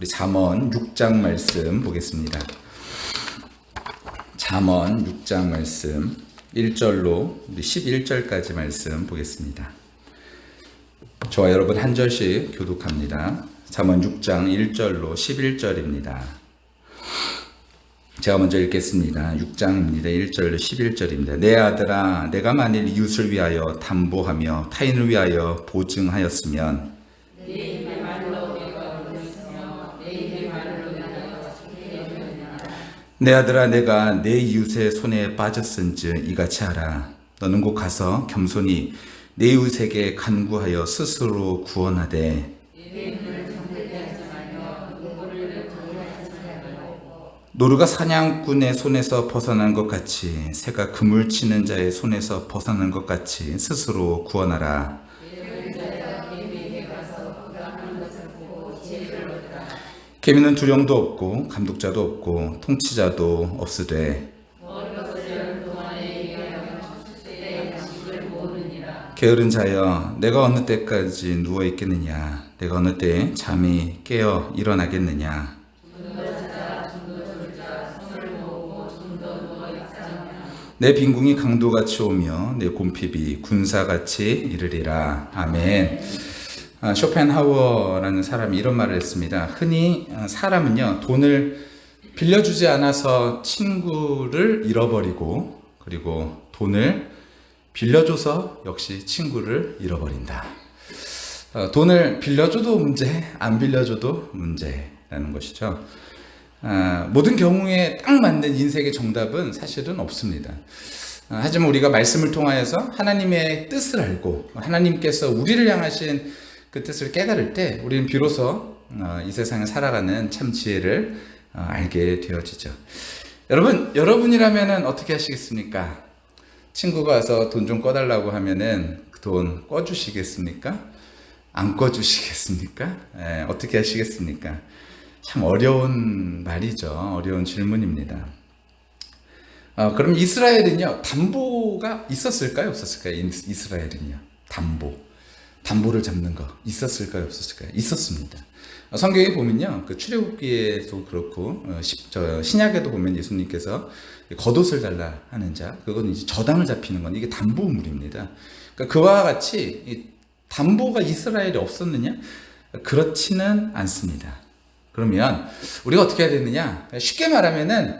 우리 잠언 6장 말씀 보겠습니다. 잠언 6장 말씀 1절로 11절까지 말씀 보겠습니다. 저와 여러분 한 절씩 교독합니다. 잠언 6장 1절로 11절입니다. 제가 먼저 읽겠습니다. 6장입니다. 1절로 11절입니다. 내 아들아, 내가 만일 이웃을 위하여 담보하며 타인을 위하여 보증하였으면 내 아들아, 내가 내 이웃의 손에 빠졌은즉 이같이 하라. 너는 곧 가서 겸손히 내 이웃에게 간구하여 스스로 구원하되 노루가 사냥꾼의 손에서 벗어난 것 같이 새가 그물 치는 자의 손에서 벗어난 것 같이 스스로 구원하라. 계미는 두령도 없고 감독자도 없고 통치자도 없으되 게으른 자여, 내가 어느 때까지 누워 있겠느냐? 내가 어느 때에 잠이 깨어 일어나겠느냐? 내 빈궁이 강도같이 오며 내 곰핍이 군사같이 이르리라. 아멘. 쇼펜하우어라는 사람이 이런 말을 했습니다. 흔히 사람은요, 돈을 빌려주지 않아서 친구를 잃어버리고, 그리고 돈을 빌려줘서 역시 친구를 잃어버린다. 돈을 빌려줘도 문제, 안 빌려줘도 문제라는 것이죠. 모든 경우에 딱 맞는 인생의 정답은 사실은 없습니다. 하지만 우리가 말씀을 통하여서 하나님의 뜻을 알고 하나님께서 우리를 향하신 그 뜻을 깨달을 때 우리는 비로소 이 세상에 살아가는 참 지혜를 알게 되어지죠. 여러분이라면 어떻게 하시겠습니까? 친구가 와서 돈 좀 꺼달라고 하면은 그 돈 꺼주시겠습니까? 안 꺼주시겠습니까? 어떻게 하시겠습니까? 참 어려운 말이죠. 어려운 질문입니다. 그럼 이스라엘은요, 담보가 있었을까요? 없었을까요? 이스라엘은요, 담보를 잡는 거 있었을까요? 없었을까요? 있었습니다. 성경에 보면요, 그 출애굽기에도 그렇고 신약에도 보면 예수님께서 겉옷을 달라 하는 자, 그건 이제 저당을 잡히는 건 이게 담보물입니다. 그러니까 그와 같이 이 담보가 이스라엘에 없었느냐? 그렇지는 않습니다. 그러면 우리가 어떻게 해야 되느냐? 쉽게 말하면은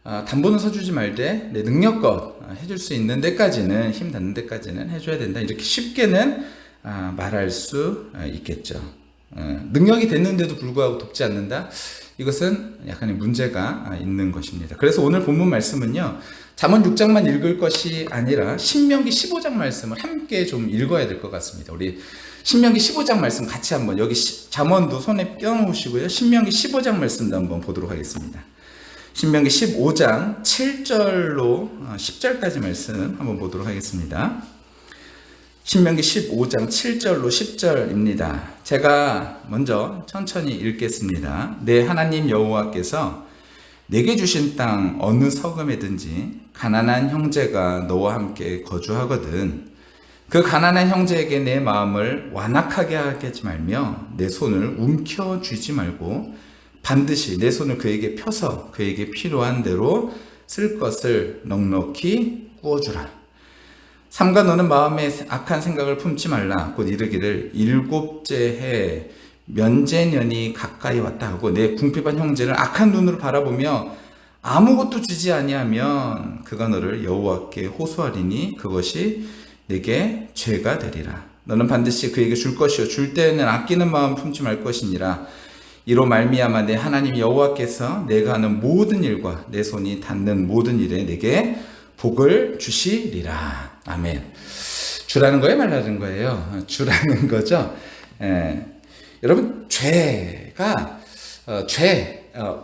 담보는 서주지 말되 내 능력껏 해줄 수 있는 데까지는, 힘 닿는 데까지는 해줘야 된다. 이렇게 쉽게는 말할 수 있겠죠. 능력이 됐는데도 불구하고 돕지 않는다? 이것은 약간의 문제가 있는 것입니다. 그래서 오늘 본문 말씀은요, 잠언 6장만 읽을 것이 아니라 신명기 15장 말씀을 함께 좀 읽어야 될 것 같습니다. 우리 신명기 15장 말씀 같이 한번, 여기 잠언도 손에 껴놓으시고요, 신명기 15장 말씀도 한번 보도록 하겠습니다. 신명기 15장 7절로 10절까지 말씀 한번 보도록 하겠습니다. 신명기 15장 7절로 10절입니다. 제가 먼저 천천히 읽겠습니다. 내 하나님 여호와께서 내게 주신 땅 어느 서금에든지 가난한 형제가 너와 함께 거주하거든 그 가난한 형제에게 내 마음을 완악하게 하지 말며 내 손을 움켜쥐지 말고 반드시 내 손을 그에게 펴서 그에게 필요한 대로 쓸 것을 넉넉히 구워주라. 삼가 너는 마음에 악한 생각을 품지 말라. 곧 이르기를 일곱째 해 면제년이 가까이 왔다 하고 내 궁핍한 형제를 악한 눈으로 바라보며 아무것도 주지 아니하면 그가 너를 여호와께 호소하리니 그것이 내게 죄가 되리라. 너는 반드시 그에게 줄 것이요 줄 때에는 아끼는 마음 품지 말 것이니라. 이로 말미암아 내 하나님 여호와께서 내가 하는 모든 일과 내 손이 닿는 모든 일에 내게 복을 주시리라. 아멘. 주라는 거예요, 말라는 거예요? 주라는 거죠. 여러분,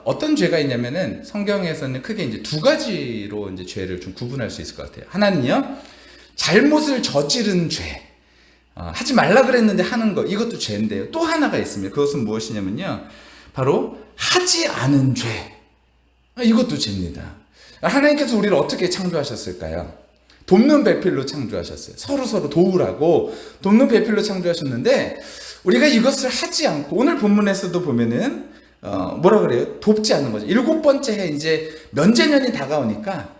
어떤 죄가 있냐면은 성경에서는 크게 이제 두 가지로 이제 죄를 좀 구분할 수 있을 것 같아요. 하나는요, 잘못을 저지른 죄. 하지 말라 그랬는데 하는 거, 이것도 죄인데요. 또 하나가 있습니다. 그것은 무엇이냐면요, 바로 하지 않은 죄. 이것도 죄입니다. 하나님께서 우리를 어떻게 창조하셨을까요? 돕는 배필로 창조하셨어요. 서로 도우라고 돕는 배필로 창조하셨는데 우리가 이것을 하지 않고, 오늘 본문에서도 보면은 뭐라 그래요? 돕지 않는 거죠. 7번째 해 이제 면제년이 다가오니까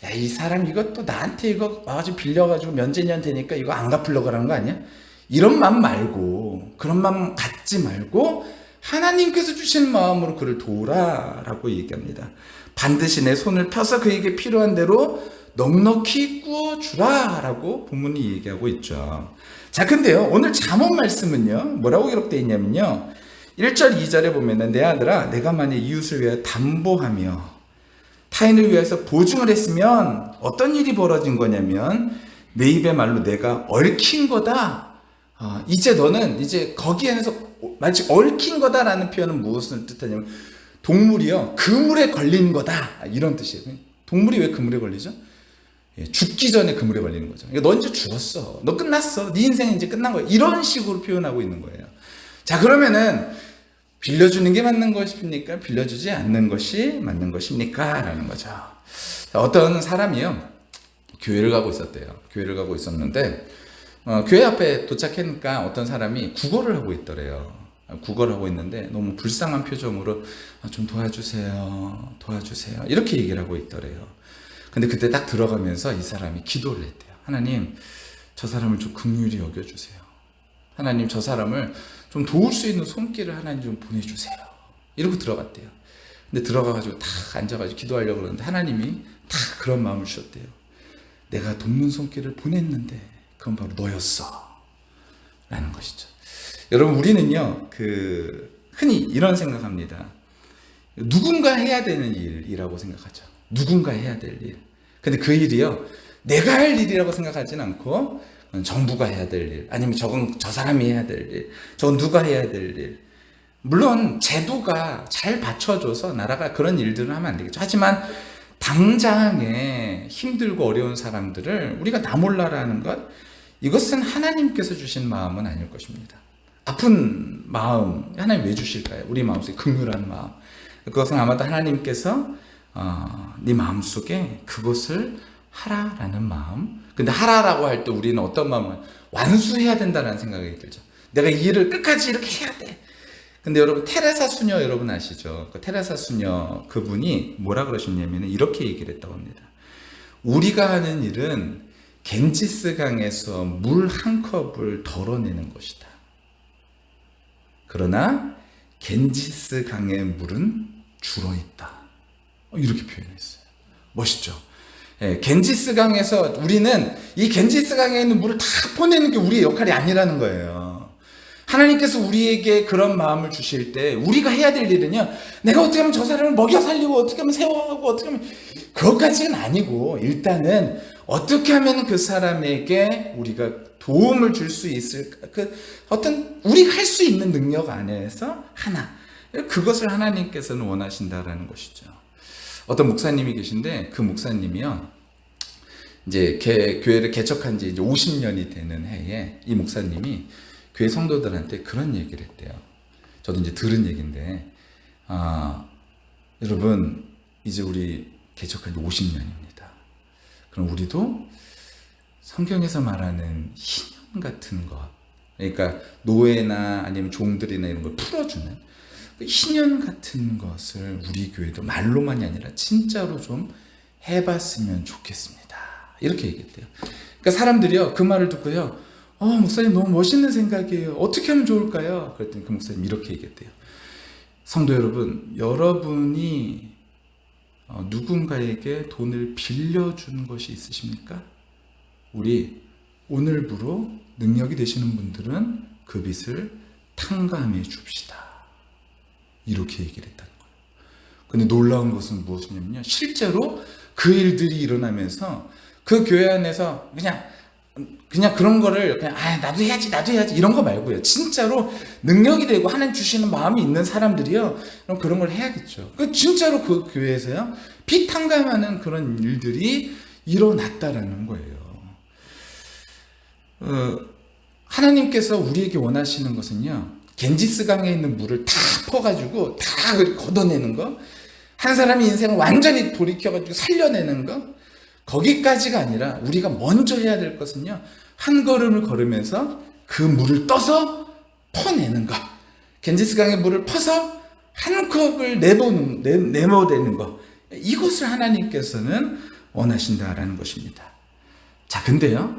야, 이 사람 이거 또 나한테 이거 와가지고 빌려가지고 면제년 되니까 이거 안 갚으려고 그러는 거 아니야? 이런 마음 말고, 그런 마음 갖지 말고 하나님께서 주신 마음으로 그를 도우라라고 얘기합니다. 반드시 내 손을 펴서 그에게 필요한 대로 넉넉히 구워주라라고 본문이 얘기하고 있죠. 자, 근데요, 오늘 잠언 말씀은요, 뭐라고 기록되어 있냐면요, 1절 2절에 보면은 내 아들아 내가 만약 이웃을 위하여 담보하며 타인을 위해서 보증을 했으면 어떤 일이 벌어진 거냐면 내 입의 말로 내가 얽힌 거다. 이제 너는 이제 거기에서 마치 얽힌 거다라는 표현은 무엇을 뜻하냐면 동물이요 그물에 걸린 거다 이런 뜻이에요. 동물이 왜 그물에 걸리죠? 죽기 전에 그물에 걸리는 거죠. 너 이제 죽었어. 너 끝났어. 네 인생은 이제 끝난 거야. 이런 식으로 표현하고 있는 거예요. 자, 그러면은 빌려주는 게 맞는 것입니까? 빌려주지 않는 것이 맞는 것입니까? 라는 거죠. 어떤 사람이요, 교회를 가고 있었대요. 교회를 가고 있었는데, 교회 앞에 도착하니까 어떤 사람이 구걸을 하고 있더래요. 구걸을 하고 있는데, 너무 불쌍한 표정으로, 좀 도와주세요. 도와주세요. 이렇게 얘기를 하고 있더래요. 근데 그때 딱 들어가면서 이 사람이 기도를 했대요. 하나님, 저 사람을 좀 긍휼히 여겨주세요. 하나님, 저 사람을 좀 도울 수 있는 손길을 하나님 좀 보내주세요. 이러고 들어갔대요. 근데 들어가가지고 딱 앉아가지고 기도하려고 그러는데 하나님이 딱 그런 마음을 주셨대요. 내가 돕는 손길을 보냈는데 그건 바로 너였어. 라는 것이죠. 여러분, 우리는요, 흔히 이런 생각합니다. 누군가 해야 되는 일이라고 생각하죠. 누군가 해야 될 일. 근데 그 일이요, 내가 할 일이라고 생각하진 않고 정부가 해야 될 일, 아니면 저 사람이 해야 될 일, 저건 누가 해야 될 일. 물론 제도가 잘 받쳐줘서 나라가 그런 일들을 하면 안 되겠죠. 하지만 당장에 힘들고 어려운 사람들을 우리가 나 몰라라는 것, 이것은 하나님께서 주신 마음은 아닐 것입니다. 아픈 마음 하나님 왜 주실까요? 우리 마음속에 긍휼한 마음. 그것은 아마도 하나님께서 네 마음속에 그것을 하라라는 마음. 근데 하라라고 할 때 우리는 어떤 마음을 완수해야 된다는 생각이 들죠. 내가 이 일을 끝까지 이렇게 해야 돼. 근데 여러분, 테레사 수녀 여러분 아시죠? 그 테레사 수녀 그분이 뭐라 그러셨냐면 이렇게 얘기를 했다고 합니다. 우리가 하는 일은 겐지스 강에서 물 한 컵을 덜어내는 것이다. 그러나 겐지스 강의 물은 줄어있다. 이렇게 표현했어요. 멋있죠? 겐지스 강에서 우리는 이 겐지스 강에 있는 물을 다 퍼내는 게 우리의 역할이 아니라는 거예요. 하나님께서 우리에게 그런 마음을 주실 때 우리가 해야 될 일은요, 내가 어떻게 하면 저 사람을 먹여 살리고 어떻게 하면 세워가고 어떻게 하면, 그것까지는 아니고 일단은 어떻게 하면 그 사람에게 우리가 도움을 줄 수 있을까, 어떤 우리가 할 수 있는 능력 안에서 하나, 그것을 하나님께서는 원하신다라는 것이죠. 어떤 목사님이 계신데 그 목사님이요, 이제 교회를 개척한 지 이제 50년이 되는 해에 이 목사님이 교회 성도들한테 그런 얘기를 했대요. 저도 이제 들은 얘기인데, 여러분, 이제 우리 개척한 지 50년입니다. 그럼 우리도 성경에서 말하는 희년 같은 것, 그러니까 노예나 아니면 종들이나 이런 걸 풀어주는 희년 같은 것을 우리 교회도 말로만이 아니라 진짜로 좀 해봤으면 좋겠습니다. 이렇게 얘기했대요. 그러니까 사람들이요, 그 말을 듣고요, 목사님 너무 멋있는 생각이에요. 어떻게 하면 좋을까요? 그랬더니 그 목사님 이렇게 얘기했대요. 성도 여러분, 여러분이 누군가에게 돈을 빌려준 것이 있으십니까? 우리 오늘부로 능력이 되시는 분들은 그 빚을 탕감해 줍시다. 이렇게 얘기를 했다는 거예요. 근데 놀라운 것은 무엇이냐면요, 실제로 그 일들이 일어나면서 그 교회 안에서 그냥 그런 거를 그냥 나도 해야지 이런 거 말고요, 진짜로 능력이 되고 하나님 주시는 마음이 있는 사람들이요, 그럼 그런 걸 해야겠죠. 진짜로 그 교회에서요 빚 탕감하는 그런 일들이 일어났다라는 거예요. 하나님께서 우리에게 원하시는 것은요, 겐지스 강에 있는 물을 다 퍼가지고 다 걷어내는 거, 한 사람의 인생을 완전히 돌이켜가지고 살려내는 거, 거기까지가 아니라 우리가 먼저 해야 될 것은요, 한 걸음을 걸으면서 그 물을 떠서 퍼내는 거. 겐지스 강의 물을 퍼서 한컵을 내모되는 거, 이것을 하나님께서는 원하신다라는 것입니다. 자, 근데요,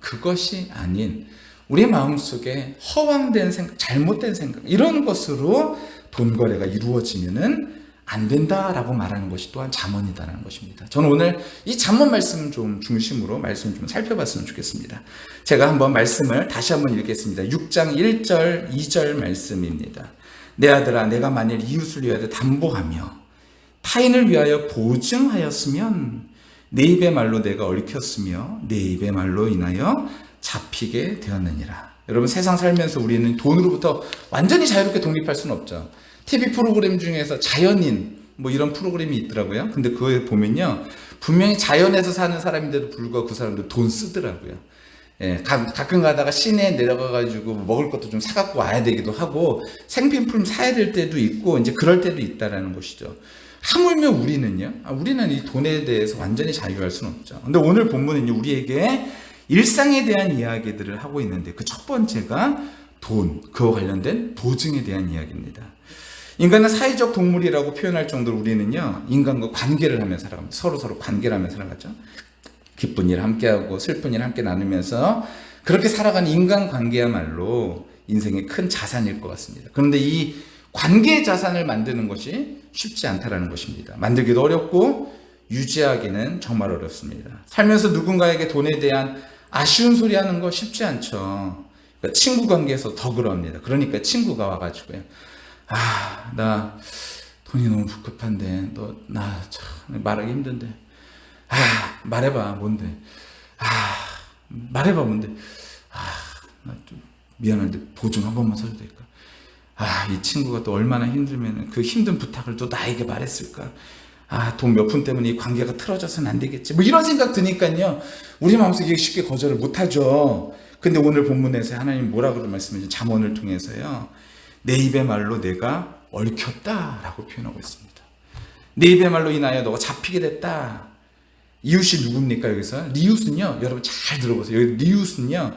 그것이 아닌 우리의 마음속에 허황된 생각, 잘못된 생각, 이런 것으로 돈 거래가 이루어지면은 안 된다라고 말하는 것이 또한 잠언이다라는 것입니다. 저는 오늘 이 잠언 말씀 좀 중심으로 말씀 좀 살펴봤으면 좋겠습니다. 제가 한번 말씀을 다시 한번 읽겠습니다. 6장 1절 2절 말씀입니다. 내 아들아, 내가 만일 이웃을 위하여 담보하며 타인을 위하여 보증하였으면 내 입의 말로 내가 얽혔으며 내 입의 말로 인하여 잡히게 되었느니라. 여러분, 세상 살면서 우리는 돈으로부터 완전히 자유롭게 독립할 수는 없죠. TV 프로그램 중에서 자연인 뭐 이런 프로그램이 있더라고요. 근데 그거에 보면요, 분명히 자연에서 사는 사람인데도 불구하고 그 사람들 돈 쓰더라고요. 예, 가끔 가다가 시내에 내려가가지고 먹을 것도 좀 사갖고 와야 되기도 하고 생필품 사야 될 때도 있고 이제 그럴 때도 있다라는 것이죠. 하물며 우리는요, 우리는 이 돈에 대해서 완전히 자유할 수는 없죠. 근데 오늘 본문은요, 우리에게 일상에 대한 이야기들을 하고 있는데 그 첫 번째가 돈, 그와 관련된 보증에 대한 이야기입니다. 인간은 사회적 동물이라고 표현할 정도로 우리는요, 인간과 관계를 하면서 살아갑니다. 서로 관계를 하면서 살아가죠. 기쁜 일 함께하고 슬픈 일 함께 나누면서 그렇게 살아가는 인간관계야말로 인생의 큰 자산일 것 같습니다. 그런데 이 관계 자산을 만드는 것이 쉽지 않다라는 것입니다. 만들기도 어렵고 유지하기는 정말 어렵습니다. 살면서 누군가에게 돈에 대한 아쉬운 소리 하는 거 쉽지 않죠. 그러니까 친구 관계에서 더 그럽니다. 그러니까 친구가 와가지고요, 나 돈이 너무 급한데 나 참 말하기 힘든데, 말해봐 뭔데, 말해봐 뭔데, 나 좀 미안한데 보증 한 번만 서도 될까? 이 친구가 또 얼마나 힘들면 그 힘든 부탁을 또 나에게 말했을까? 돈 몇 푼 때문에 이 관계가 틀어져서는 안 되겠지. 뭐 이런 생각 드니까요, 우리 마음속에 쉽게 거절을 못 하죠. 근데 오늘 본문에서 하나님 뭐라고 말씀하신 잠언을 통해서요, 내 입의 말로 내가 얽혔다라고 표현하고 있습니다. 내 입의 말로 인하여 너가 잡히게 됐다. 이웃이 누굽니까? 여기서 리웃은요, 여러분 잘 들어보세요. 여기 리웃은요,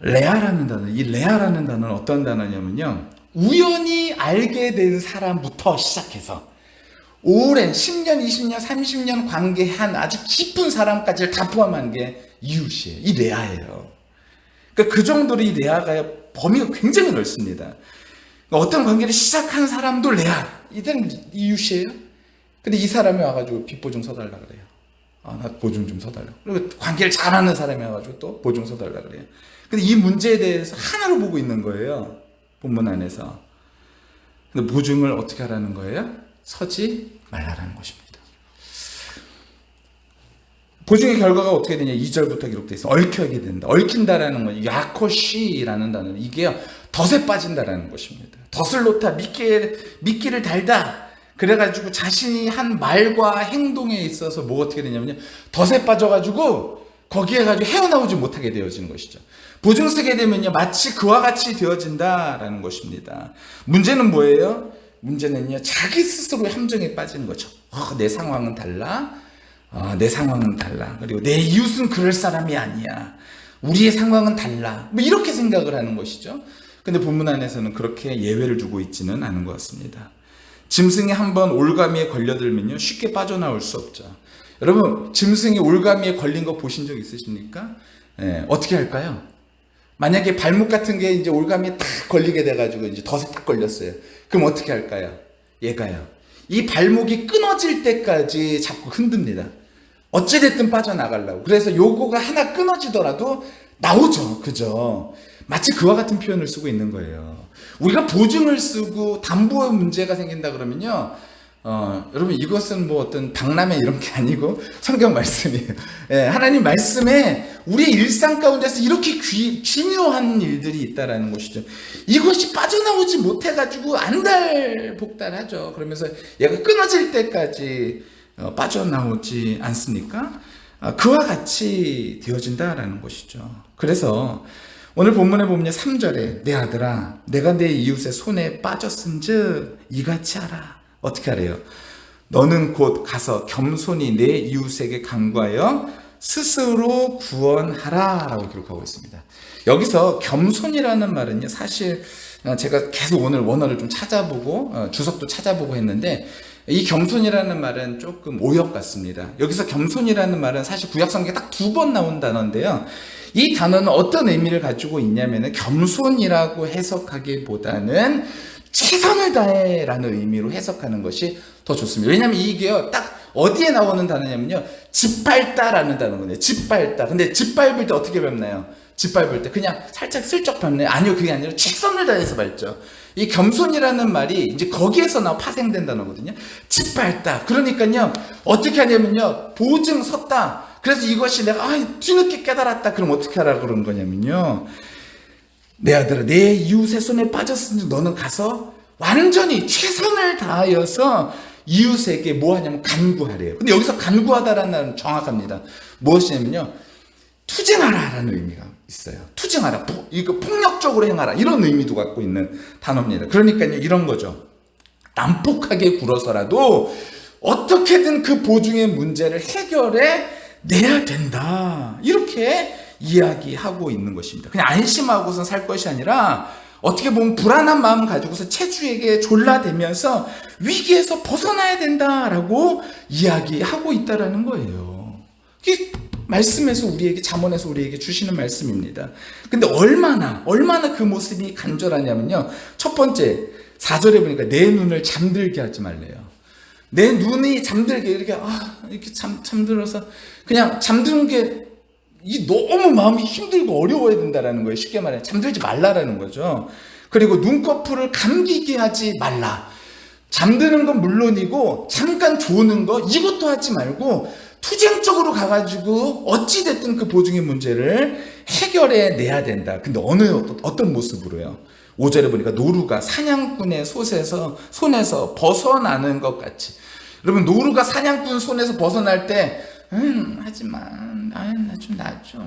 레아라는 단어, 이 레아라는 단어는 어떤 단어냐면요, 우연히 알게 된 사람부터 시작해서 오랜 10년, 20년, 30년 관계한 아주 깊은 사람까지를 다 포함한 게 이웃이에요. 이 레아예요. 그러니까 그 정도로 이 레아가 범위가 굉장히 넓습니다. 그러니까 어떤 관계를 시작한 사람도 레아, 이들은 이웃이에요. 근데 이 사람이 와가지고 빚보증 서달라 그래요. 나 보증 좀 서달라. 그리고 관계를 잘하는 사람이 와가지고 또 보증 서달라 그래요. 근데 이 문제에 대해서 하나로 보고 있는 거예요, 본문 안에서. 근데 보증을 어떻게 하라는 거예요? 서지 말라라는 것입니다. 보증의 결과가 어떻게 되냐, 2절부터 기록되어 있어요. 얽혀게 된다. 얽힌다라는 건 야코시라는 단어는 이게요, 덫에 빠진다라는 것입니다. 덫을 놓다, 미끼를 달다. 그래가지고 자신이 한 말과 행동에 있어서 뭐 어떻게 되냐면요, 덫에 빠져가지고 거기에 가지고 헤어나오지 못하게 되어지는 것이죠. 보증 쓰게 되면요, 마치 그와 같이 되어진다라는 것입니다. 문제는 뭐예요? 문제는요, 자기 스스로의 함정에 빠지는 거죠. 내 상황은 달라. 내 상황은 달라. 그리고 내 이웃은 그럴 사람이 아니야. 우리의 상황은 달라. 뭐 이렇게 생각을 하는 것이죠. 근데 본문 안에서는 그렇게 예외를 두고 있지는 않은 것 같습니다. 짐승이 한번 올가미에 걸려들면요, 쉽게 빠져나올 수 없죠. 여러분, 짐승이 올가미에 걸린 거 보신 적 있으십니까? 어떻게 할까요? 만약에 발목 같은 게 이제 올가미에 딱 걸리게 돼가지고 이제 덫에 딱 걸렸어요. 그럼 어떻게 할까요? 얘가요, 이 발목이 끊어질 때까지 자꾸 흔듭니다. 어찌됐든 빠져나가려고. 그래서 요거가 하나 끊어지더라도 나오죠. 그죠? 마치 그와 같은 표현을 쓰고 있는 거예요. 우리가 보증을 쓰고 담보의 문제가 생긴다 그러면요, 여러분, 이것은 뭐 어떤 박람회 이런 게 아니고 성경 말씀이에요. 하나님 말씀에 우리의 일상 가운데서 이렇게 중요한 일들이 있다라는 것이죠. 이것이 빠져나오지 못해가지고 안달복달하죠. 그러면서 얘가 끊어질 때까지 빠져나오지 않습니까? 그와 같이 되어진다라는 것이죠. 그래서 오늘 본문에 보면 3절에 내 아들아, 내가 내 이웃의 손에 빠졌은즉 이같이 하라. 어떻게 하래요? 너는 곧 가서 겸손히 내 이웃에게 간구하여 스스로 구원하라 라고 기록하고 있습니다. 여기서 겸손이라는 말은요, 사실 제가 계속 오늘 원어를 좀 찾아보고 주석도 찾아보고 했는데 이 겸손이라는 말은 조금 오역 같습니다. 여기서 겸손이라는 말은 사실 구약성경에 딱 2번 나온 단어인데요. 이 단어는 어떤 의미를 가지고 있냐면은 겸손이라고 해석하기보다는 최선을 다해라는 의미로 해석하는 것이 더 좋습니다. 왜냐하면 이게요, 딱 어디에 나오는 단어냐면요, 짓밟다라는 단어거든요. 짓밟다. 근데 짓밟을 때 어떻게 밟나요? 짓밟을 때 그냥 살짝 슬쩍 밟나요? 아니요, 그게 아니라 최선을 다해서 밟죠. 이 겸손이라는 말이 이제 거기에서 파생된 단어거든요. 짓밟다. 그러니까요, 어떻게 하냐면요, 보증 섰다. 그래서 이것이 내가 뒤늦게 깨달았다. 그럼 어떻게 하라고 그런 거냐면요, 내 아들아, 내 이웃의 손에 빠졌으니 너는 가서 완전히 최선을 다하여서 이웃에게 뭐 하냐면 간구하래요. 근데 여기서 간구하다라는 말은 정확합니다. 무엇이냐면요, 투쟁하라라는 의미가 있어요. 투쟁하라, 이거 폭력적으로 행하라, 이런 의미도 갖고 있는 단어입니다. 그러니까요, 이런 거죠. 난폭하게 굴어서라도 어떻게든 그 보증의 문제를 해결해 내야 된다, 이렇게 이야기하고 있는 것입니다. 그냥 안심하고서 살 것이 아니라 어떻게 보면 불안한 마음 가지고서 체주에게 졸라대면서 위기에서 벗어나야 된다라고 이야기하고 있다라는 거예요. 이게 말씀에서 우리에게, 잠언에서 우리에게 주시는 말씀입니다. 근데 얼마나 그 모습이 간절하냐면요, 첫 번째 4절에 보니까 내 눈을 잠들게 하지 말래요. 내 눈이 잠들게, 이렇게 잠들어서 그냥 잠드는 게 너무 마음이 힘들고 어려워야 된다라는 거예요. 쉽게 말해 잠들지 말라라는 거죠. 그리고 눈꺼풀을 감기게 하지 말라. 잠드는 건 물론이고 잠깐 조는 거 이것도 하지 말고 투쟁적으로 가가지고 어찌됐든 그 보증의 문제를 해결해 내야 된다. 근데 어떤 모습으로요? 5절에 보니까 노루가 사냥꾼의 손에서 벗어나는 것 같이. 여러분, 노루가 사냥꾼 손에서 벗어날 때 하지만 나 좀 놔줘.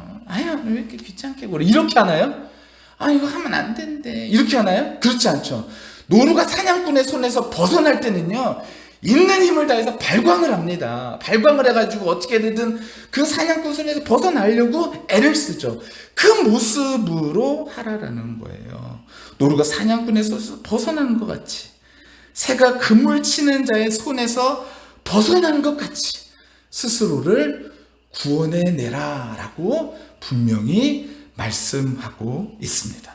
왜 이렇게 귀찮게 굴어? 이렇게 하나요? 이거 하면 안 된대, 이렇게 하나요? 그렇지 않죠. 노루가 사냥꾼의 손에서 벗어날 때는요, 있는 힘을 다해서 발광을 합니다. 발광을 해가지고 어떻게든 그 사냥꾼 손에서 벗어나려고 애를 쓰죠. 그 모습으로 하라라는 거예요. 노루가 사냥꾼의 손에서 벗어나는 것 같이, 새가 그물 치는 자의 손에서 벗어나는 것 같이 스스로를 구원해내라 라고 분명히 말씀하고 있습니다.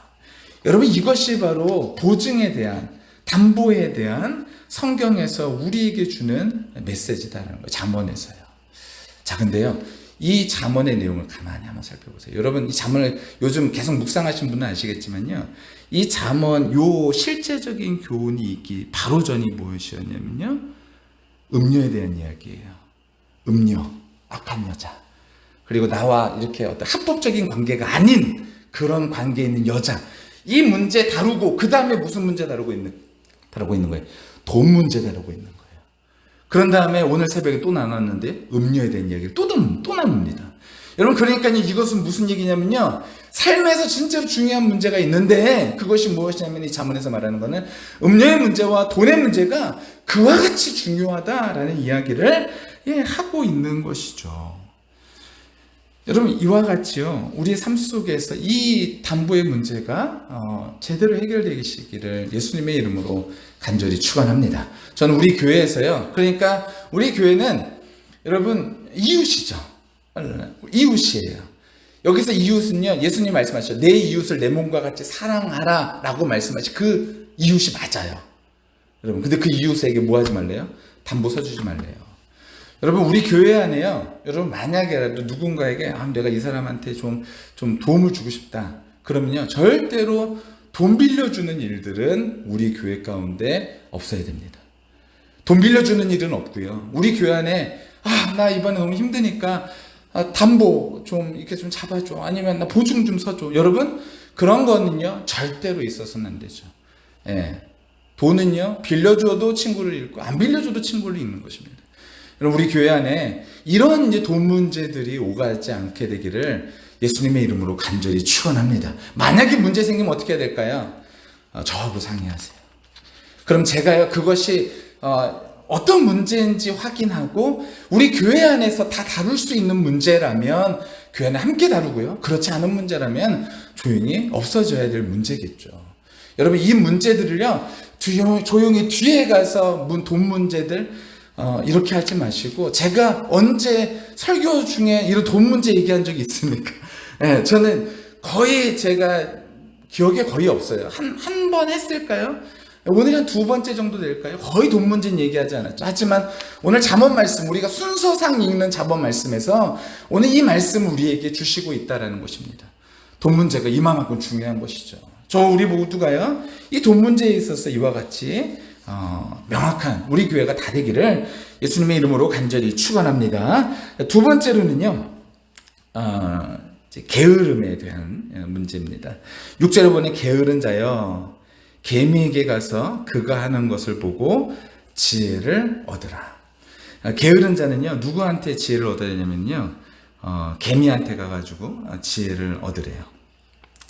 여러분, 이것이 바로 보증에 대한, 담보에 대한 성경에서 우리에게 주는 메시지다라는 거예요. 잠언에서요. 자, 근데요, 이 잠언의 내용을 가만히 한번 살펴보세요. 여러분, 이 잠언을 요즘 계속 묵상하신 분은 아시겠지만요, 이 잠언 요 실제적인 교훈이 있기 바로 전이 무엇이었냐면요, 음녀에 대한 이야기예요. 음녀, 악한 여자, 그리고 나와 이렇게 어떤 합법적인 관계가 아닌 그런 관계에 있는 여자, 이 문제 다루고, 그 다음에 무슨 문제 다루고 있는 거예요? 돈 문제 다루고 있는 거예요. 그런 다음에 오늘 새벽에 또 나눴는데 음녀에 대한 이야기를 또 나눕니다. 여러분, 그러니까 이것은 무슨 얘기냐면요, 삶에서 진짜로 중요한 문제가 있는데 그것이 무엇이냐면 이 잠언에서 말하는 거는 음녀의 문제와 돈의 문제가 그와 같이 중요하다라는 이야기를 하고 있는 것이죠. 여러분, 이와 같이요, 우리의 삶 속에서 이 담보의 문제가 제대로 해결되시기를 예수님의 이름으로 간절히 축원합니다. 저는 우리 교회에서요, 그러니까 우리 교회는 여러분 이웃이죠. 이웃이에요. 여기서 이웃은요, 예수님 말씀하셨죠. 내 이웃을 내 몸과 같이 사랑하라 라고 말씀하시, 그 이웃이 맞아요. 여러분, 근데 그 이웃에게 뭐 하지 말래요? 담보 서주지 말래요. 여러분, 우리 교회 안에요, 여러분 만약에라도 누군가에게 내가 이 사람한테 좀 도움을 주고 싶다, 그러면요, 절대로 돈 빌려주는 일들은 우리 교회 가운데 없어야 됩니다. 돈 빌려주는 일은 없고요. 우리 교회 안에 나 이번에 너무 힘드니까 담보 좀 이렇게 좀 잡아줘, 아니면 나 보증 좀 서줘. 여러분, 그런 거는요 절대로 있어서는 안 되죠. 돈은요 빌려줘도 친구를 잃고 안 빌려줘도 친구를 잃는 것입니다. 여러분, 우리 교회 안에 이런 이제 돈 문제들이 오가지 않게 되기를 예수님의 이름으로 간절히 축원합니다. 만약에 문제 생기면 어떻게 해야 될까요? 저하고 상의하세요. 그럼 제가요, 그것이 어떤 문제인지 확인하고 우리 교회 안에서 다 다룰 수 있는 문제라면 교회 안에 함께 다루고요, 그렇지 않은 문제라면 조용히 없어져야 될 문제겠죠. 여러분 이 문제들을요 조용히 뒤에 가서 돈 문제들 이렇게 하지 마시고, 제가 언제 설교 중에 이런 돈 문제 얘기한 적이 있습니까? 네, 저는 거의 제가 기억에 거의 없어요. 한 번 했을까요? 오늘 한 두 번째 정도 될까요? 거의 돈 문제는 얘기하지 않았죠. 하지만 오늘 잠언 말씀, 우리가 순서상 읽는 잠언 말씀에서 오늘 이 말씀을 우리에게 주시고 있다라는 것입니다. 돈 문제가 이만큼 중요한 것이죠. 우리 모두가요 이 돈 문제에 있어서 이와 같이 명확한 우리 교회가 다 되기를 예수님의 이름으로 간절히 축원합니다. 두 번째로는요 게으름에 대한 문제입니다. 6절에 보니 게으른 자여 개미에게 가서 그가 하는 것을 보고 지혜를 얻으라. 게으른 자는요 누구한테 지혜를 얻어야 되냐면요 개미한테 가가지고 지혜를 얻으래요.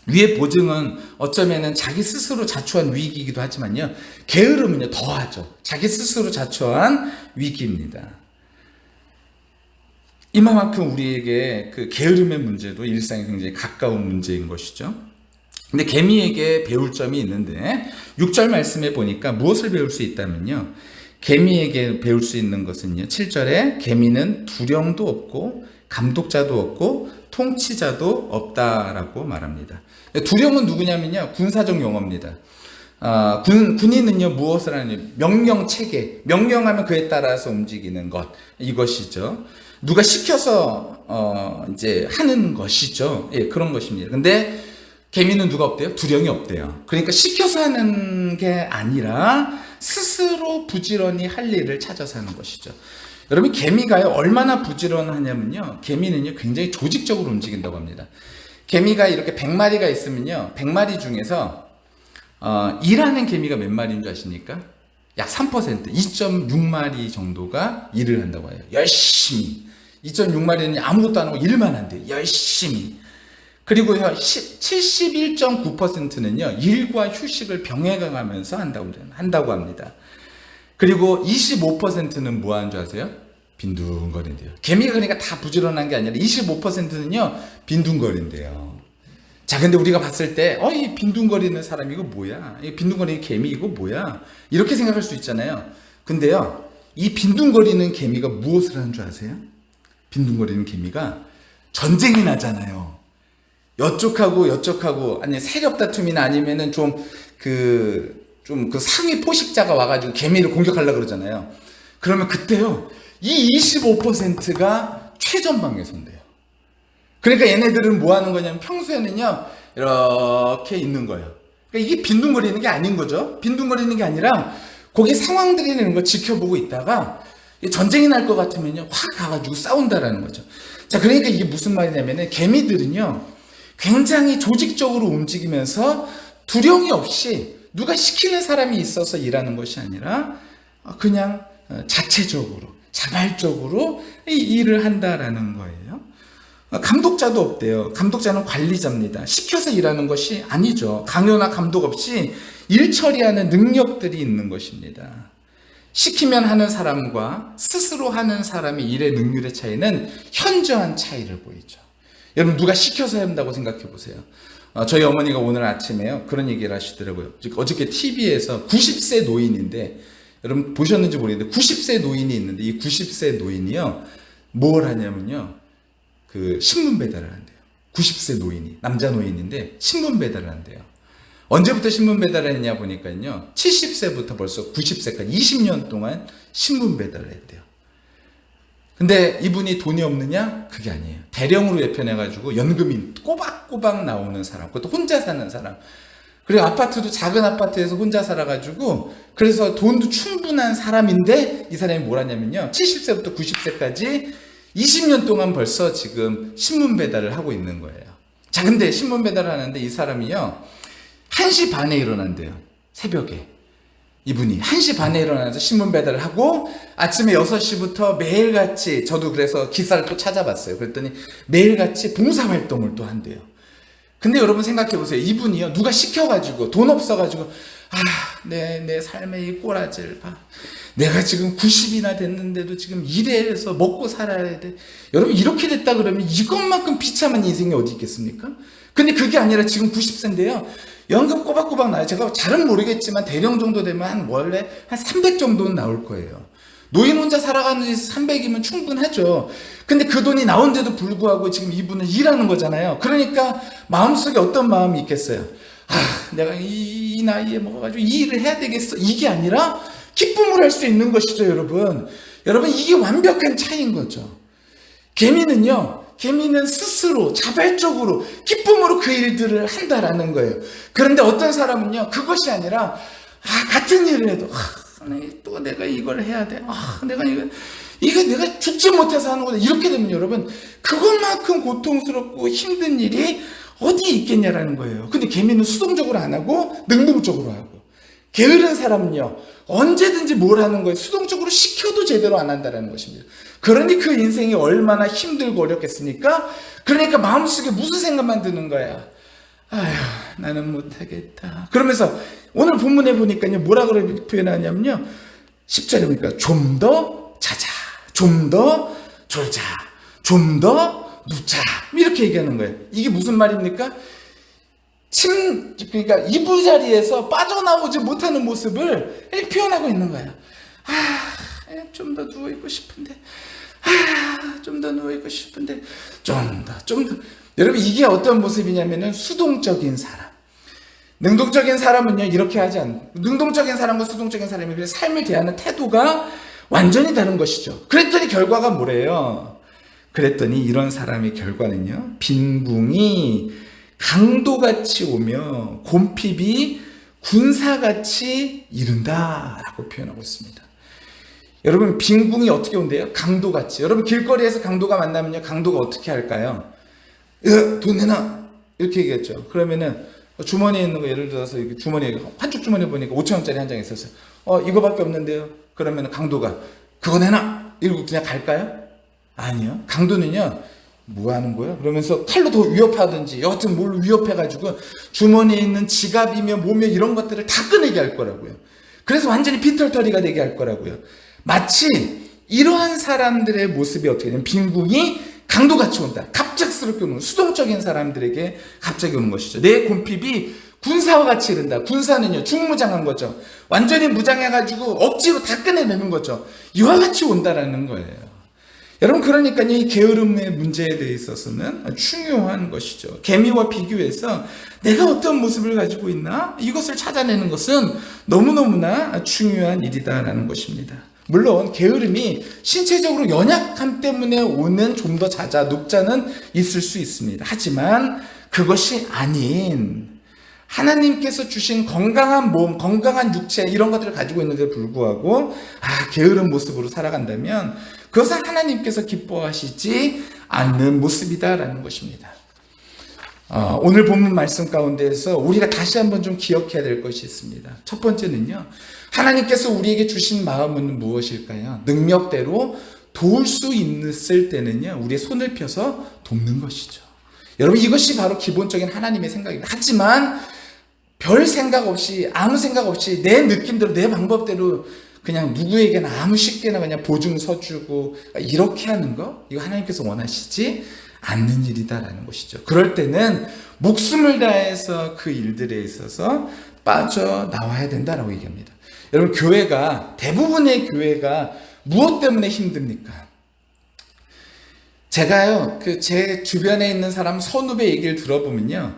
위의 보증은 어쩌면은 자기 스스로 자초한 위기이기도 하지만요 게으름은요 더하죠. 자기 스스로 자초한 위기입니다. 이만큼 우리에게 그 게으름의 문제도 일상에 굉장히 가까운 문제인 것이죠. 근데 개미에게 배울 점이 있는데 6절 말씀에 보니까 무엇을 배울 수 있다면요 개미에게 배울 수 있는 것은요 7절에 개미는 두령도 없고 감독자도 없고 통치자도 없다라고 말합니다. 두령은 누구냐면요 군사적 용어입니다. 군인은요 무엇을 하느냐 명령 체계, 명령하면 그에 따라서 움직이는 것, 이것이죠. 누가 시켜서 이제 하는 것이죠. 예, 그런 것입니다. 근데 개미는 누가 없대요? 두령이 없대요. 그러니까 시켜서 하는 게 아니라 스스로 부지런히 할 일을 찾아서 하는 것이죠. 여러분 개미가요 얼마나 부지런하냐면요 개미는요 굉장히 조직적으로 움직인다고 합니다. 개미가 이렇게 100마리가 있으면요 100마리 중에서 일하는 개미가 몇 마리인 줄 아십니까? 약 3%, 2.6마리 정도가 일을 한다고 해요. 열심히. 2.6마리는 아무것도 안 하고 일만 한대요. 열심히. 그리고 71.9%는요 일과 휴식을 병행하면서 한다고 합니다. 그리고 25%는 뭐 하는 줄 아세요? 빈둥거린대요. 개미가 그러니까 다 부지런한 게 아니라 25%는요 빈둥거린대요. 자, 근데 우리가 봤을 때 이 빈둥거리는 사람 이거 뭐야? 이 빈둥거리는 개미 이거 뭐야? 이렇게 생각할 수 있잖아요. 근데요 이 빈둥거리는 개미가 무엇을 하는 줄 아세요? 빈둥거리는 개미가 전쟁이 나잖아요. 여쪽하고 아니 세력 다툼이나 아니면은 그 상위 포식자가 와가지고 개미를 공격하려고 그러잖아요. 그러면 그때요 이 25%가 최전방에 선대요. 그러니까 얘네들은 뭐 하는 거냐면 평소에는요 이렇게 있는 거예요. 그러니까 이게 빈둥거리는 게 아닌 거죠. 빈둥거리는 게 아니라 거기 상황들이 있는 거 지켜보고 있다가 전쟁이 날 것 같으면요 확 가가지고 싸운다라는 거죠. 자, 그러니까 이게 무슨 말이냐면은 개미들은요 굉장히 조직적으로 움직이면서 두려움이 없이 누가 시키는 사람이 있어서 일하는 것이 아니라 그냥 자체적으로 자발적으로 이 일을 한다라는 거예요. 감독자도 없대요. 감독자는 관리자입니다. 시켜서 일하는 것이 아니죠. 강요나 감독 없이 일 처리하는 능력들이 있는 것입니다. 시키면 하는 사람과 스스로 하는 사람의 일의 능률의 차이는 현저한 차이를 보이죠. 여러분 누가 시켜서 한다고 생각해 보세요. 저희 어머니가 오늘 아침에요 그런 얘기를 하시더라고요. 어저께 TV에서 90세 노인인데, 여러분 보셨는지 모르겠는데 90세 노인이 있는데 이 90세 노인이요 뭘 하냐면요 그 신문 배달을 한대요. 90세 노인이, 남자 노인인데 신문 배달을 한대요. 언제부터 신문 배달을 했냐 보니까요 70세부터 벌써 90세까지 20년 동안 신문 배달을 했대요. 근데 이분이 돈이 없느냐? 그게 아니에요. 대령으로 예편해가지고 연금이 꼬박꼬박 나오는 사람, 그것도 혼자 사는 사람. 그리고 아파트도 작은 아파트에서 혼자 살아가지고 그래서 돈도 충분한 사람인데 이 사람이 뭘 하냐면요 70세부터 90세까지 20년 동안 벌써 지금 신문 배달을 하고 있는 거예요. 자, 근데 신문 배달을 하는데 이 사람이요 1시 반에 일어난대요. 새벽에. 이분이 1시 반에 일어나서 신문 배달을 하고 아침에 6시부터 매일같이, 저도 그래서 기사를 또 찾아봤어요. 그랬더니 매일같이 봉사활동을 또 한대요. 근데 여러분 생각해 보세요. 이분이요 누가 시켜가지고 돈 없어가지고 내 삶의 이 꼬라지를 봐. 내가 지금 90이나 됐는데도 지금 일해서 먹고 살아야 돼. 여러분 이렇게 됐다 그러면 이것만큼 비참한 인생이 어디 있겠습니까? 근데 그게 아니라 지금 90세인데요 연금 꼬박꼬박 나요. 제가 잘은 모르겠지만 대령 정도 되면 원래 한 300 정도는 나올 거예요. 노인 혼자 살아가는 데 300이면 충분하죠. 근데 그 돈이 나온데도 불구하고 지금 이분은 일하는 거잖아요. 그러니까 마음속에 어떤 마음이 있겠어요? 내가 이 나이에 먹어가지고 이 일을 해야 되겠어. 이게 아니라 기쁨을 할 수 있는 것이죠, 여러분. 여러분, 이게 완벽한 차이인 거죠. 개미는 스스로 자발적으로 기쁨으로 그 일들을 한다라는 거예요. 그런데 어떤 사람은요, 그것이 아니라 같은 일을 해도 또 내가 이걸 해야 돼. 내가 이거 내가 죽지 못해서 하는 거다. 이렇게 되면 여러분, 그것만큼 고통스럽고 힘든 일이 어디 있겠냐라는 거예요. 근데 개미는 수동적으로 안 하고 능동적으로 하고, 게으른 사람은요, 언제든지 뭘 하는 거예요. 수동적으로 시켜도 제대로 안 한다는 것입니다. 그러니 그 인생이 얼마나 힘들고 어렵겠습니까? 그러니까 마음속에 무슨 생각만 드는 거야. 나는 못하겠다. 그러면서 오늘 본문에 보니까요, 뭐라 그렇게 표현하냐면요, 10절에 보니까 좀 더 자자, 좀 더 졸자, 좀 더 눕자, 이렇게 얘기하는 거예요. 이게 무슨 말입니까? 그러니까 이부자리에서 빠져나오지 못하는 모습을 이렇게 표현하고 있는 거예요. 좀 더 누워있고 싶은데, 좀 더 누워있고 싶은데, 좀 더. 여러분, 이게 어떤 모습이냐면은 수동적인 사람. 능동적인 사람은요, 이렇게 하지 않고, 능동적인 사람과 수동적인 사람이 그래서 삶을 대하는 태도가 완전히 다른 것이죠. 그랬더니 결과가 뭐래요? 그랬더니 이런 사람의 결과는요, 빈궁이 강도같이 오며 곰핍이 군사같이 이른다라고 표현하고 있습니다. 여러분, 빈궁이 어떻게 온대요? 강도같이. 여러분, 길거리에서 강도가 만나면요, 강도가 어떻게 할까요? 돈 내놔! 이렇게 얘기했죠. 그러면은 주머니에 있는 거, 예를 들어서 주머니에, 한쪽 주머니에 보니까 5,000원짜리 한 장 있었어요. 이거밖에 없는데요. 그러면 강도가 그거 내놔! 이러고 그냥 갈까요? 아니요. 강도는요, 뭐 하는 거야? 그러면서 칼로 더 위협하든지, 여하튼 뭘 위협해가지고 주머니에 있는 지갑이며 뭐며 이런 것들을 다 꺼내게 할 거라고요. 그래서 완전히 빈털터리가 되게 할 거라고요. 마치 이러한 사람들의 모습이 어떻게 되냐면, 빈궁이 강도같이 온다. 갑작스럽게 오는, 수동적인 사람들에게 갑자기 오는 것이죠. 내 곰핍이 군사와 같이 이른다. 군사는요, 중무장한 거죠. 완전히 무장해가지고 억지로 다 꺼내내는 거죠. 이와 같이 온다라는 거예요. 여러분, 그러니까 이 게으름의 문제에 대해 있어서는 중요한 것이죠. 개미와 비교해서 내가 어떤 모습을 가지고 있나? 이것을 찾아내는 것은 너무너무나 중요한 일이다라는 것입니다. 물론 게으름이 신체적으로 연약함 때문에 오는 좀 더 자자, 눕자는 있을 수 있습니다. 하지만 그것이 아닌 하나님께서 주신 건강한 몸, 건강한 육체, 이런 것들을 가지고 있는데 불구하고 게으른 모습으로 살아간다면 그것은 하나님께서 기뻐하시지 않는 모습이다라는 것입니다. 오늘 본문 말씀 가운데에서 우리가 다시 한번 좀 기억해야 될 것이 있습니다. 첫 번째는요, 하나님께서 우리에게 주신 마음은 무엇일까요? 능력대로 도울 수 있을 때는요, 우리의 손을 펴서 돕는 것이죠. 여러분, 이것이 바로 기본적인 하나님의 생각입니다. 하지만 별 생각 없이, 아무 생각 없이 내 느낌대로, 내 방법대로 그냥 누구에게나 아무 쉽게나 그냥 보증 서주고 이렇게 하는 거, 이거 하나님께서 원하시지 않는 일이다라는 것이죠. 그럴 때는 목숨을 다해서 그 일들에 있어서 빠져나와야 된다라고 얘기합니다. 여러분, 대부분의 교회가 무엇 때문에 힘듭니까? 제가요, 제 주변에 있는 사람 선후배 얘기를 들어보면요,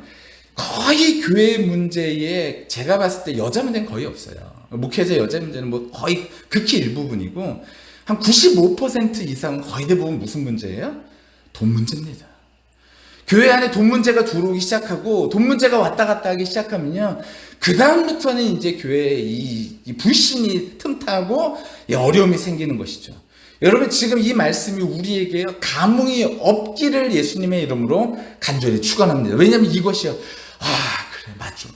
거의 교회 문제에 제가 봤을 때 여자 문제는 거의 없어요. 목회자 여자 문제는 뭐 거의 극히 일부분이고, 한 95% 이상은 거의 대부분 무슨 문제예요? 돈 문제입니다. 교회 안에 돈 문제가 들어오기 시작하고, 돈 문제가 왔다 갔다 하기 시작하면요, 그 다음부터는 이제 교회에 이 불신이 틈타고 어려움이 생기는 것이죠. 여러분, 지금 이 말씀이 우리에게 감흥이 없기를 예수님의 이름으로 간절히 축원합니다. 왜냐하면 이것이요, 그래, 맞죠.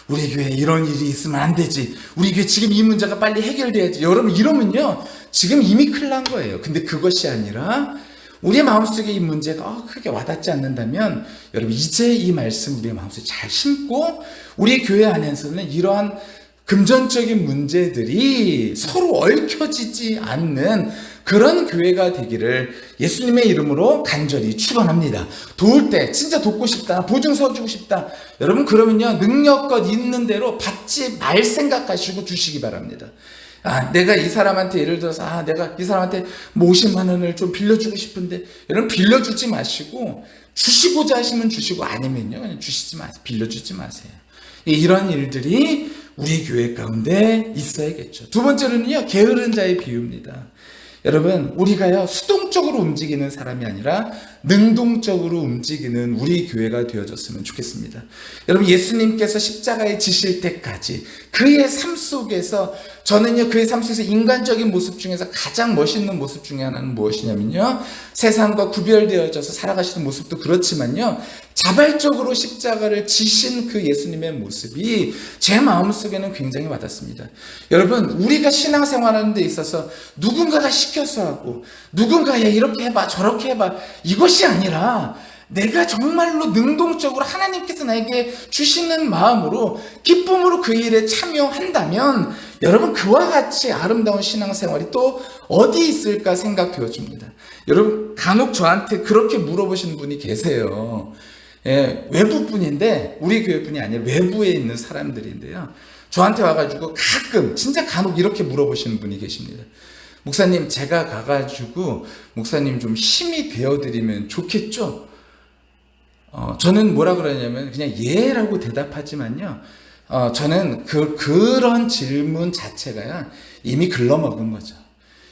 우리 교회에 이런 일이 있으면 안 되지. 우리 교회 지금 이 문제가 빨리 해결돼야지. 여러분, 이러면요, 지금 이미 큰일 난 거예요. 근데 그것이 아니라 우리의 마음속에 이 문제가 크게 와닿지 않는다면, 여러분, 이제 이 말씀 우리의 마음속에 잘 심고 우리 교회 안에서는 이러한 금전적인 문제들이 서로 얽혀지지 않는 그런 교회가 되기를 예수님의 이름으로 간절히 축원합니다. 도울 때 진짜 돕고 싶다, 보증 서주고 싶다, 여러분 그러면요 능력껏 있는 대로 받지 말 생각하시고 주시기 바랍니다. 내가 이 사람한테 예를 들어서 내가 이 사람한테 뭐 50만 원을 좀 빌려주고 싶은데, 여러분 빌려주지 마시고 주시고자 하시면 주시고 아니면요 그냥 주시지 마세요. 빌려주지 마세요. 이런 일들이 우리 교회 가운데 있어야겠죠. 두 번째로는요 게으른 자의 비유입니다. 여러분 우리가요 수동적으로 움직이는 사람이 아니라 능동적으로 움직이는 우리 교회가 되어졌으면 좋겠습니다. 여러분 예수님께서 십자가에 지실 때까지 그의 삶 속에서, 저는요 그의 삶 속에서 인간적인 모습 중에서 가장 멋있는 모습 중에 하나는 무엇이냐면요, 세상과 구별되어져서 살아가시는 모습도 그렇지만요 자발적으로 십자가를 지신 그 예수님의 모습이 제 마음속에는 굉장히 와닿습니다. 여러분 우리가 신앙생활하는 데 있어서 누군가가 시켜서 하고, 누군가 야 이렇게 해봐 저렇게 해봐 이것이 아니라 내가 정말로 능동적으로 하나님께서 나에게 주시는 마음으로 기쁨으로 그 일에 참여한다면 여러분 그와 같이 아름다운 신앙생활이 또 어디 있을까 생각되어집니다. 여러분 간혹 저한테 그렇게 물어보시는 분이 계세요. 외부 분인데, 우리 교회 분이 아니라 외부에 있는 사람들인데요, 저한테 와가지고 가끔 진짜 간혹 이렇게 물어보시는 분이 계십니다. 목사님 제가 가가지고 목사님 좀 힘이 되어드리면 좋겠죠? 저는 뭐라 그러냐면 그냥 예라고 대답하지만요, 저는 그런 질문 자체가요 이미 글러먹은 거죠.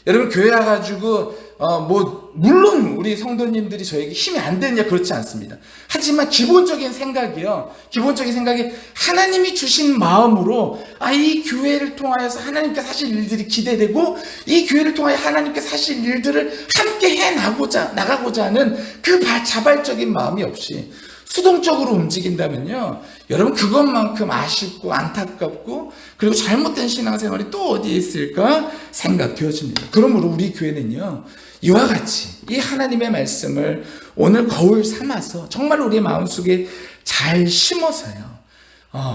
여러분 교회 와가지고 물론 우리 성도님들이 저에게 힘이 안 되느냐 그렇지 않습니다. 하지만 기본적인 생각이 하나님이 주신 마음으로 이 교회를 통하여서 하나님께서 하실 일들이 기대되고, 이 교회를 통하여 하나님께서 하실 일들을 함께 나가고자 하는 그 자발적인 마음이 없이 수동적으로 움직인다면요 여러분 그것만큼 아쉽고 안타깝고 그리고 잘못된 신앙생활이 또 어디에 있을까 생각되어집니다. 그러므로 우리 교회는요 이와 같이 이 하나님의 말씀을 오늘 거울 삼아서 정말 우리 마음속에 잘 심어서요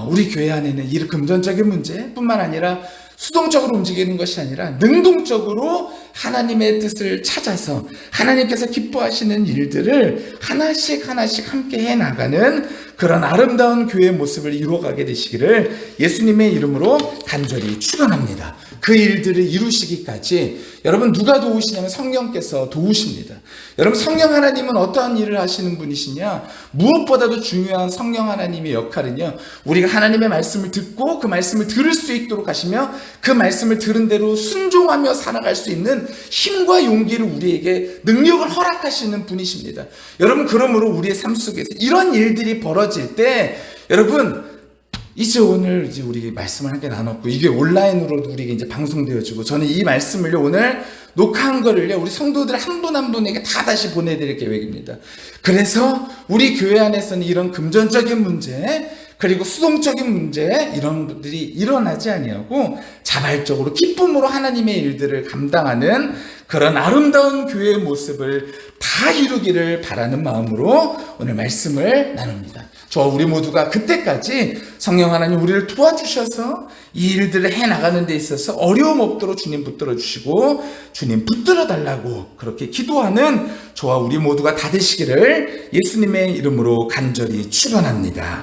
우리 교회 안에는 이 금전적인 문제뿐만 아니라 수동적으로 움직이는 것이 아니라 능동적으로 하나님의 뜻을 찾아서 하나님께서 기뻐하시는 일들을 하나씩 함께 해나가는 그런 아름다운 교회의 모습을 이루어가게 되시기를 예수님의 이름으로 간절히 축원합니다. 그 일들을 이루시기까지 여러분 누가 도우시냐면 성령께서 도우십니다. 여러분 성령 하나님은 어떠한 일을 하시는 분이시냐, 무엇보다도 중요한 성령 하나님의 역할은요 우리가 하나님의 말씀을 듣고 그 말씀을 들을 수 있도록 하시며 그 말씀을 들은 대로 순종하며 살아갈 수 있는 힘과 용기를 우리에게 능력을 허락하시는 분이십니다. 여러분 그러므로 우리의 삶 속에서 이런 일들이 벌어질 때 여러분 오늘 우리 말씀을 함께 나눴고 이게 온라인으로도 우리에게 이제 방송되어지고, 저는 이 말씀을 오늘 녹화한 거를요 우리 성도들 한 분 한 분에게 다 다시 보내드릴 계획입니다. 그래서 우리 교회 안에서는 이런 금전적인 문제 그리고 수동적인 문제 이런 것들이 일어나지 아니하고 자발적으로 기쁨으로 하나님의 일들을 감당하는 그런 아름다운 교회의 모습을 다 이루기를 바라는 마음으로 오늘 말씀을 나눕니다. 저와 우리 모두가 그때까지 성령 하나님 우리를 도와주셔서 이 일들을 해나가는 데 있어서 어려움 없도록 주님 붙들어 주시고 주님 붙들어 달라고 그렇게 기도하는 저와 우리 모두가 다 되시기를 예수님의 이름으로 간절히 축원합니다.